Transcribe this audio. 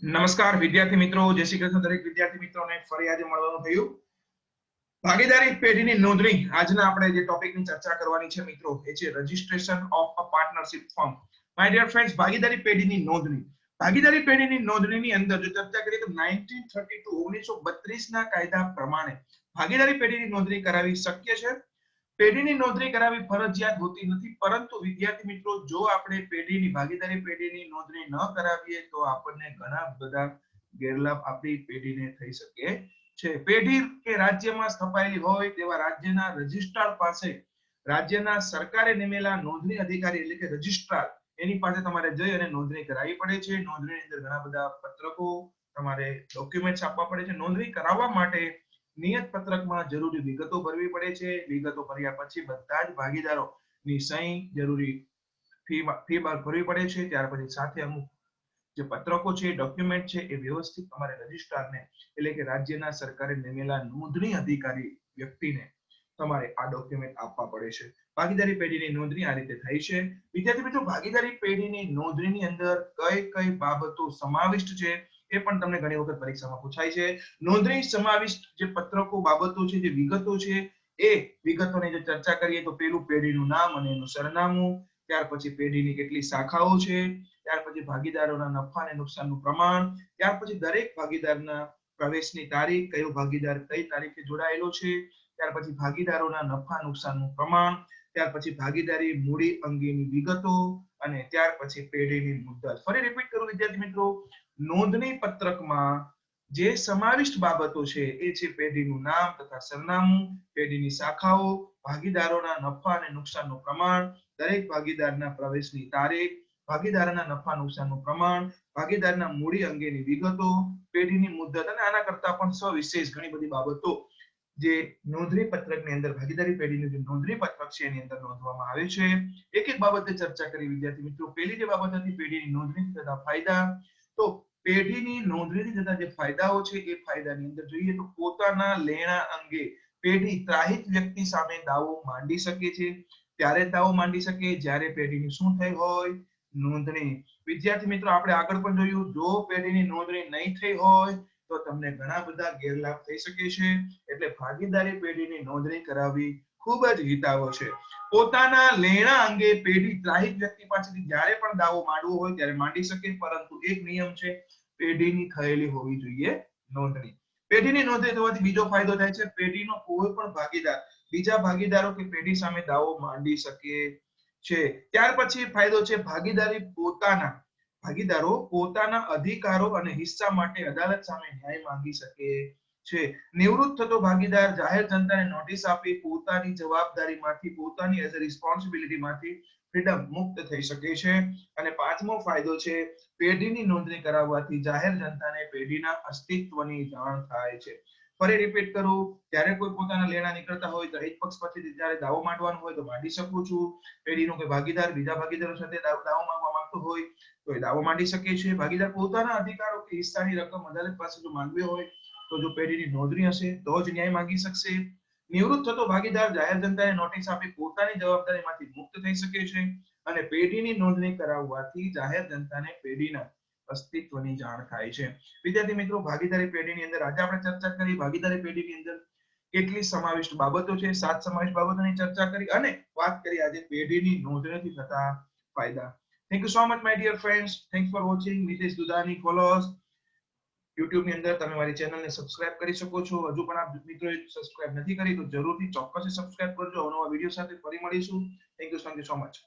નમસ્કાર વિદ્યાર્થી મિત્રો, જય શ્રી કૃષ્ણ દરેક વિદ્યાર્થી મિત્રોને ફરી આજે મળવાનું થયું. ભાગીદારી પેઢીની નોંધણી આજના આપણે જે ટોપિકની ચર્ચા કરવાની છે મિત્રો, એ છે registration of a partnership firm. My dear friends, ભાગીદારી પેઢીની નોંધણી. ભાગીદારી પેઢીની નોંધણીની અંદર જો ચર્ચા કરીએ તો 1932 ના કાયદા પ્રમાણે ભાગીદારી પેઢીની નોંધણી કરાવી શક્ય છે. પેઢીની નોંધણી કરાવી ફરજિયાત હોતી નથી, પરંતુ વિદ્યાર્થી મિત્રો જો આપણે ભાગીદારી પેઢીની નોંધણી ન કરાવીએ તો આપણને ઘણા બધા ગેરલાભ આપણી પેઢીને થઈ શકે છે. પેઢી કે રાજ્યમાં સ્થપાયેલી હોય તેવા રાજ્યના રજિસ્ટ્રાર પાસે, રાજ્યના સરકારે નિમેલા નોંધણી અધિકારી એટલે કે રજિસ્ટ્રાર, એની પાસે તમારે જઈ અને નોંધણી કરાવવી પડે છે. નોંધણીની અંદર ઘણા બધા પત્રકો, તમારે ડોક્યુમેન્ટ્સ આપવા પડે છે. નોંધણી કરાવવા માટે નિયત પત્રકમાં જરૂરી વિગતો ભરવી પડે છે. વિગતો ભર્યા પછી બધા જ ભાગીદારોની સહી, જરૂરી ફી ભરવી પડે છે. ત્યાર પછી સાથે અમુક જે પત્રકો છે, ડોક્યુમેન્ટ છે, એ વ્યવસ્થિત તમારે રજિસ્ટ્રારને એટલે કે રાજ્યના સરકારે નિમેલા નોંધણી અધિકારી વ્યક્તિને તમારે આ ડોક્યુમેન્ટ આપવા પડે છે. ભાગીદારી પેઢીની નોંધણી આ રીતે થાય છે. વિદ્યાર્થી મિત્રો, ભાગીદારી પેઢીની નોંધણીની અંદર કઈ કઈ બાબતો સમાવિષ્ટ છે એ પણ તમને ઘણી વખત પરીક્ષામાં પૂછાય છે. નોંધણી સમાવિષ્ટ જે પત્રકો, બાબતો છે, જે વિગતો છે, એ વિગતોની જો ચર્ચા કરીએ તો પેલું પેઢીનું નામ અને એનું સરનામું, ત્યાર પછી પેઢીની કેટલી શાખાઓ છે, ત્યાર પછી ભાગીદારોના નફા અને નુકસાનનું પ્રમાણ, ત્યાર પછી દરેક ભાગીદારના પ્રવેશની તારીખ, કયો ભાગીદાર કઈ તારીખે જોડાયેલો છે, ત્યાર પછી ભાગીદારોના નફા નુકસાનનું પ્રમાણ, ત્યાર પછી ભાગીદારી મૂડી અંગેની વિગતો અને ત્યાર પછી પેઢીની મુદત. ફરી રિપીટ કરું વિદ્યાર્થી મિત્રો, નોંધણી પત્રકમાં જે સમાવિષ્ટ બાબતો છે એ છે પેઢીનું નામ તથા સરનામું, પેઢીની શાખાઓ, ભાગીદારોના નફા અને નુકસાનનું પ્રમાણ, દરેક ભાગીદારના પ્રવેશની તારીખ, ભાગીદારના નફા નુકસાનનું પ્રમાણ, ભાગીદારના મૂડી અંગેની વિગતો, પેઢીની મુદત અને આના કરતા પણ સવિશેષ ઘણી બધી બાબતો જે નોંધણી પત્રકની અંદર, ભાગીદારી પેઢીનું જે નોંધણી પત્રક છે એની અંદર નોંધવામાં આવે છે. એક એક બાબતે ચર્ચા કરી વિદ્યાર્થી મિત્રો. પહેલી જે બાબત હતી પેઢીની નોંધણી થતા ફાયદા. તો પેઢીની નોંધણીથી થતા જે ફાયદાઓ છે એ ફાયદાની અંદર જોઈએ તો પોતાના લેણા અંગે પેઢી ત્રાહિત વ્યક્તિ સામે દાવો માંડી શકે છે. ત્યારે દાવો માંડી શકે જ્યારે પેઢીની શું થઈ હોય, નોંધણી. વિદ્યાર્થી મિત્રો, આપણે આગળ પણ જોયું, જો પેઢીની નોંધણી નહીં થઈ હોય તો તમને ઘણા બધા ગેરલાભ થઈ શકે છે. એટલે ભાગીદારી પેઢીની નોંધણી કરાવવી ખૂબ જ હિતાવહ છે. પોતાના લેણા અંગે પેઢી ત્રાહિત વ્યક્તિ પાસેથી જ્યારે પણ દાવો માંડવો હોય ત્યારે માંડી શકે, પરંતુ એક નિયમ છે, પેઢીની થયેલી હોવી જોઈએ નોંધણી. પેઢીની નોંધણી થવાથી બીજો ફાયદો થાય છે, પેઢીનો કોઈ પણ ભાગીદાર બીજા ભાગીદારો કે પેઢી સામે દાવો માંડી શકે છે. ત્યાર પછી ફાયદો છે, ભાગીદારો પોતાના અધિકારો અને હિસ્સા માટે અદાલત સામે ન્યાય માંગી શકે છે. નિવૃત્ત થતો ભાગીદાર જાહેર જનતાને નોટિસ આપી પોતાની જવાબદારીમાંથી, પોતાની એઝ અ રિસ્પોન્સિબિલિટીમાંથી ફ્રીડમ મુક્ત થઈ શકે છે. અને પાંચમો ફાયદો છે, પેઢીની નોંધણી કરાવવાથી જાહેર જનતાને પેઢીના અસ્તિત્વની જાણ થાય છે. ફરી રિપીટ કરું, ત્યારે કોઈ પોતાના લેણા નીકળતા હોય તો એક પક્ષ પાસેથી જ્યારે દાવો માંડવાનો હોય તો માંડી શકું છું. પેઢીનો કોઈ ભાગીદાર બીજા ભાગીદારો સાથે દાવો માંગવા માંગતો હોય તો એ દાવો માંડી શકે છે. ભાગીદાર પોતાના અધિકારો કે હિસ્સાની રકમ અદાલત પાસે જો માંગવી હોય તો જો પેઢીની નોંધણી હશે તો જ ન્યાય માંગી શકશે. નિવૃત્ત થતો ભાગીદાર જાહેર જનતાને નોટિસ આપી પોતાની જવાબદારીમાંથી મુક્ત થઈ શકે છે. અને પેઢીની નોંધણી કરાવવાથી જાહેર જનતાને પેઢીના અસ્તિત્વની જાણ થાય છે. વિદ્યાર્થી મિત્રો, ભાગીદારી પેઢીની અંદર આજે આપણે ચર્ચા કરી. ભાગીદારી પેઢીની અંદર કેટલી સમાવિષ્ટ બાબતો છે, 7 સમાવિષ્ટ બાબતોની ચર્ચા કરી અને વાત કરી આજે પેઢીની નોંધણીથી થતા ફાયદા. Thank you so much, my dear friends. Thanks for watching. Nitesh Dudani. Follow us. YouTube ની અંદર તમે મારી ચેનલને સબસ્ક્રાઇબ કરી શકો છો. હજુ પણ આપ મિત્રોએ સબસ્ક્રાઇબ નથી કરી તો જરૂરથી ચોક્કસથી સબસ્ક્રાઇબ કરજો. નવા વિડીયો સાથે ફરી મળીશું. Thank you so much.